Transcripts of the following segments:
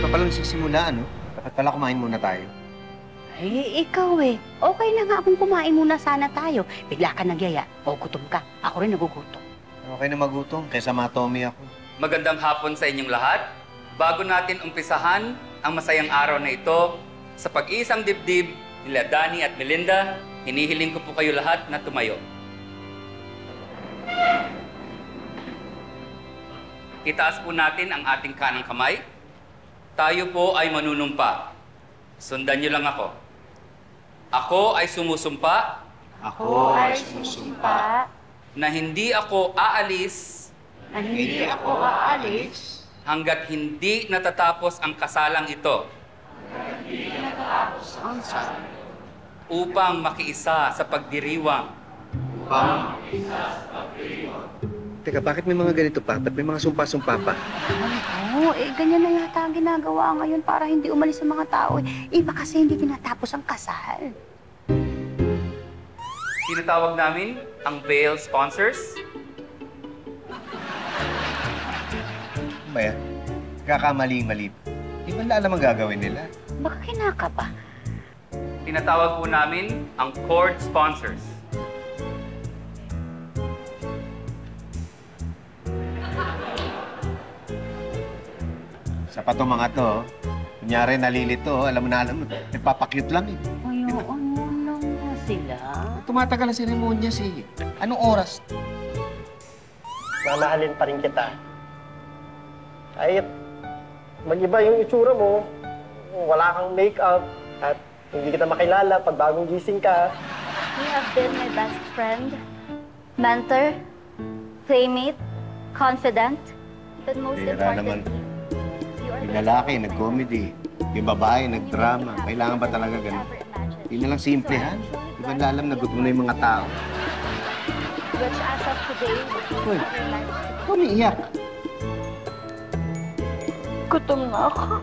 pa palang sisimula, ano? Dapat pala kumain muna tayo. Eh, ikaw eh. Okay na nga kung kumain muna sana tayo. Bigla ka nagyaya. O, gutom ka. Ako rin nagugutom. Okay na magutom, kaysa matomi ako. Magandang hapon sa inyong lahat. Bago natin umpisahan ang masayang araw na ito, sa pag-iisang dibdib nila Danny at Melinda, hinihiling ko po kayo lahat na tumayo. Itaas po natin ang ating kanang kamay. Tayo po ay manunumpa. Sundan niyo lang ako. Ako ay sumusumpa. Ako ay sumusumpa. Na hindi ako aalis. Na hindi ako aalis. Hanggat hindi natatapos ang kasalang ito. Upang makiisa sa pagdiriwang. Teka, bakit may mga ganito pa? Ba't may mga sumpa-sumpa pa? Oo, ganyan na yata ang ginagawa ngayon para hindi umalis ang mga tao. Iba kasi hindi tinatapos ang kasal. Tinatawag namin ang veil sponsors. Maya, kakamali-mali. Di ba alam ang gagawin nila? Baka kinaka ba? Tinatawag po namin ang cord sponsors. Sapat tong mga to. Kunyari, nalilito. Alam mo, nagpapakyut lang eh. Ayun, ano lang nga sila? Tumatagal ang seremonyas eh. Anong oras? Mamahalin pa rin kita. Kahit mag-iba yung itsura mo, wala kang make-up, at hindi kita makilala pag bagong gising ka. You have been my best friend, mentor, playmate, confidant, but most Bira naman. importantly, you are Yung lalaki, nag-comedy. Yung babae, nag-drama. Kailangan ba talaga ganun? Hindi na lang simplehan. Di ba alam na gutom na yung mga tao? which as of today, Uy, our life. umiiyak. Gutom na ako.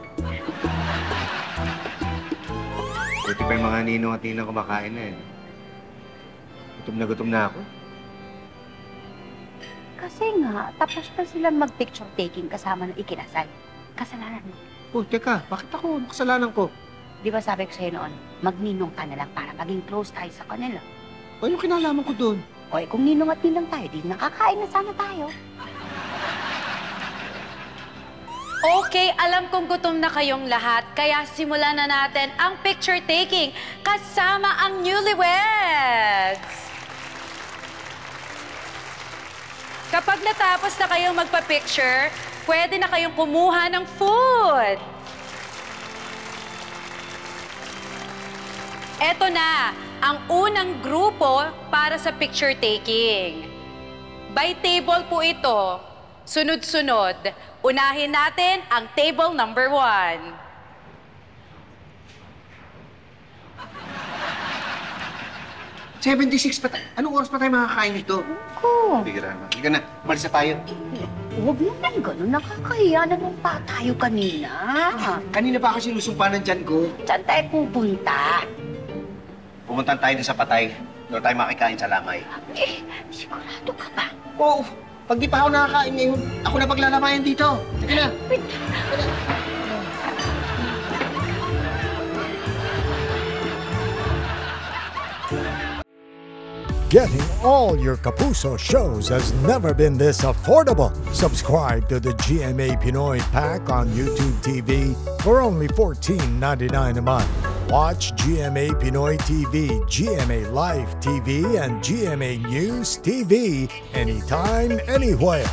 Buti pa yung mga ninong at ninang kumakain na eh. Gutom na ako. Kasi nga, tapos pa sila mag-picture taking kasama ng ikinasal. Kasalanan mo. Oh, teka, bakit ako? Ano kasalanan ko? Di ba sabi ko sa'yo noon, magninong ka na lang para maging close tayo sa kanila. O, yung kinalaman ko doon? O kung ninong at ninang tayo, di nakakain na sana tayo. Okay, alam kong gutom na kayong lahat, kaya simulan na natin ang picture taking kasama ang newlyweds. Kapag natapos na kayong magpa-picture, pwede na kayong kumuha ng food. Eto na, ang unang grupo para sa picture taking. By table po ito, sunod-sunod. Unahin natin ang table number 1. $76 pa tayo. Anong oras pa tayo makakain ito? Ko. Bira naman. Halika na, umalis na tayo. Huwag naman ganun. Nakakahiya naman pa tayo kanina. Kanina pa ako sinusumpa ng tiyan ko. Saan tayo pupunta? Pumunta tayo sa patay. Doon tayo makikain sa lamay. Eh, sigurado ka ba? Oo. Pag di pa ako nakakain ngayon, ako na paglalamayan dito. Sige na. Getting all your Kapuso shows has never been this affordable. Subscribe to the GMA Pinoy Pack on YouTube TV for only $14.99 a month. Watch GMA Pinoy TV, GMA Live TV, and GMA News TV anytime, anywhere.